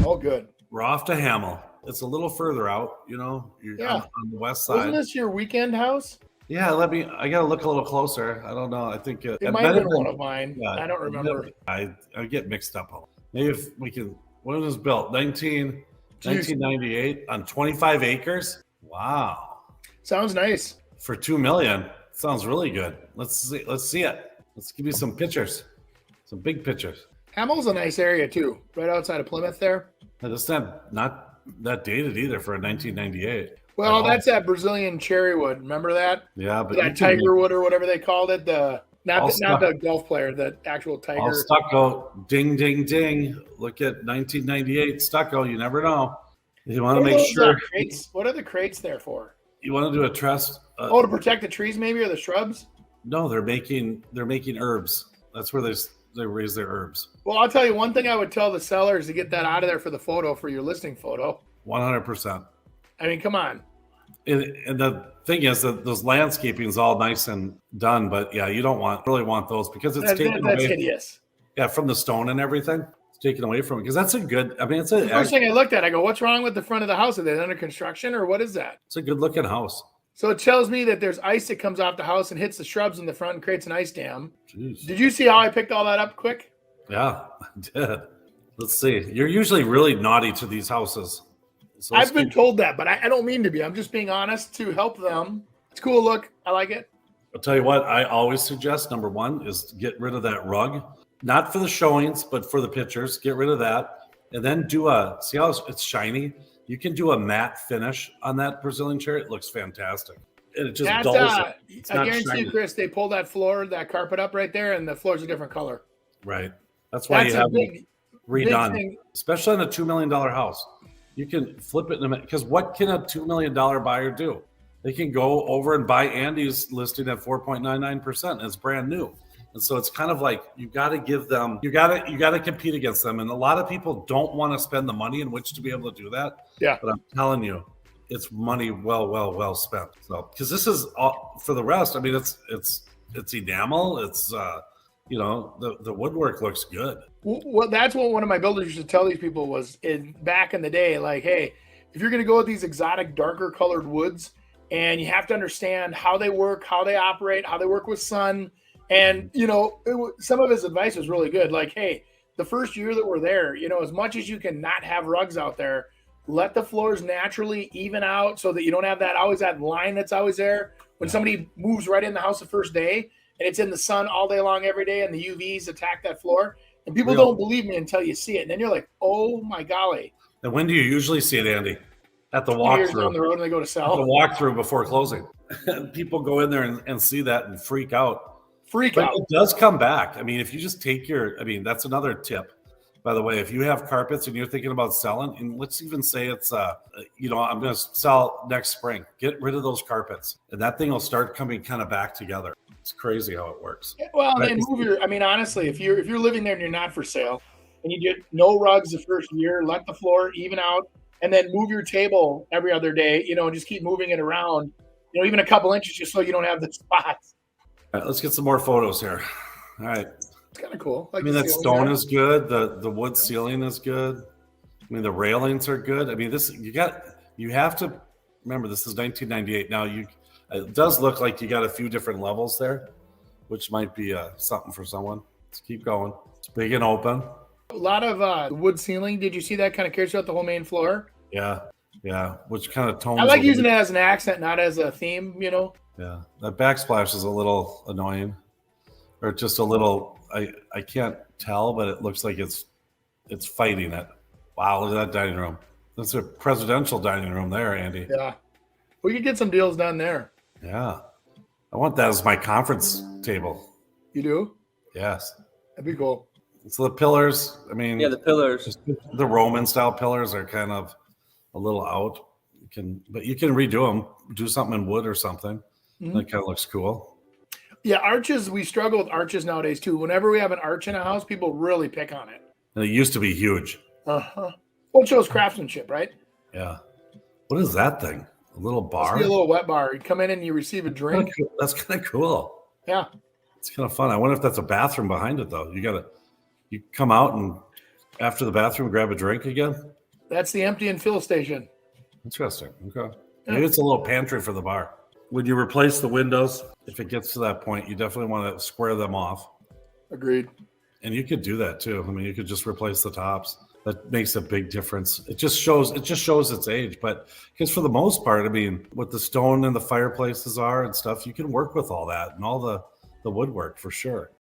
Oh, good. We're off to Hamel. It's a little further out, you're Yeah. on the west Wasn't side. this your weekend house? Yeah, I gotta look a little closer. I don't know. I think It might have been one of mine. Yeah, I don't remember. I get mixed up. Maybe if we can. When it was built, 1998 on 25 acres. Wow, Sounds nice. for $2 million. Sounds really good. Let's see it. Let's give you some pictures, some big pictures. Hamel's a nice area too, right outside of Plymouth there. And it's not that dated either for a 1998. Well, that's that Brazilian cherry wood. Remember that? Yeah, but that Tiger wood or whatever they called it. Not the golf player, the actual Tiger. All stucco. Ding, ding, ding. Look at 1998 stucco. You never know. You want to make sure. What are the crates there for? You want to do a truss. To protect the trees maybe or the shrubs? No, they're making herbs. That's where they raise their herbs. Well, I'll tell you one thing I would tell the sellers to get that out of there for the photo, for your listing photo. 100%. I mean, come on. And the thing is that those landscaping is all nice and done, but yeah, you don't really want those because it's taken away. That's hideous. Yeah, from the stone and everything. It's taken away from it because that's a good. I mean, it's the first thing I looked at. I go, "What's wrong with the front of the house? Are they under construction or what is that?" It's a good looking house. So it tells me that there's ice that comes off the house and hits the shrubs in the front and creates an ice dam. Jeez. Did you see how I picked all that up quick? Yeah, I did. Let's see. You're usually really naughty to these houses. So I've been told that, but I don't mean to be. I'm just being honest to help them. It's a cool look. I like it. I'll tell you what, I always suggest, number one, is get rid of that rug. Not for the showings, but for the pictures. Get rid of that. And then see how it's shiny? You can do a matte finish on that Brazilian chair. It looks fantastic. And it just dulls it. I guarantee you, Chris, they pulled that carpet up right there, and the floor's a different color. Right. That's why you have it redone. Especially on a $2 million house. You can flip it in a minute. Because what can a $2 million buyer do? They can go over and buy Andy's listing at 4.99%. It's brand new. And so it's kind of like you got to give them, you got to compete against them. And a lot of people don't want to spend the money in which to be able to do that. Yeah. But I'm telling you, it's money well spent. So because this is for the rest. I mean, it's enamel. It's the woodwork looks good. Well, that's what one of my builders used to tell these people was back in the day, like, hey, if you're going to go with these exotic, darker colored woods, and you have to understand how they work, how they operate, how they work with sun. And, some of his advice was really good. Like, hey, the first year that we're there, as much as you can not have rugs out there, let the floors naturally even out so that you don't have that line that's always there. When somebody moves right in the house the first day and it's in the sun all day long every day and the UVs attack that floor, and people don't believe me until you see it. And then you're like, oh, my golly. And when do you usually see it, Andy? At the walkthrough. Years down the road and they go to sell. At the walkthrough before closing. People go in there and see that and freak out. But it does come back. I mean, if you just take that's another tip, by the way. If you have carpets and you're thinking about selling, and let's even say it's, I'm going to sell next spring, get rid of those carpets. And that thing will start coming kind of back together. It's crazy how it works. Well, then honestly, if you're living there and you're not for sale and you get no rugs the first year, let the floor even out, and then move your table every other day, and just keep moving it around, even a couple inches just so you don't have the spots. All right, let's get some more photos here. All right. It's kind of cool. That stone is good. The wood ceiling is good. I mean, the railings are good. I mean, you have to remember this is 1998. Now it does look like you got a few different levels there, which might be something for someone. Let's keep going. It's big and open. A lot of wood ceiling. Did you see that kind of carries throughout the whole main floor? Yeah. Which kind of tones. I like using it as an accent, not as a theme, Yeah, that backsplash is a little annoying, or just a little. I can't tell, but it looks like it's fighting it. Wow, look at that dining room. That's a presidential dining room there, Andy. Yeah, we could get some deals done there. Yeah, I want that as my conference table. You do? Yes, that'd be cool. So the pillars. I mean, the pillars. The Roman style pillars are kind of a little out. But you can redo them. Do something in wood or something. Mm-hmm. That kind of looks cool. Yeah, arches. We struggle with arches nowadays too. Whenever we have an arch in a house, people really pick on it. And it used to be huge. Well, it shows craftsmanship, right? Yeah. What is that thing? A little bar? A little wet bar. You come in and you receive a drink. That's kind of cool. Yeah. It's kind of fun. I wonder if that's a bathroom behind it though. You come out and After the bathroom, grab a drink again? That's the empty and fill station. Interesting. Okay. Maybe it's a little pantry for the bar. When you replace the windows, if it gets to that point, you definitely want to square them off. Agreed. And you could do that too. I mean, you could just replace the tops. That makes a big difference. It just shows its age. But because for the most part, I mean, what the stone and the fireplaces are and stuff, you can work with all that and all the woodwork for sure.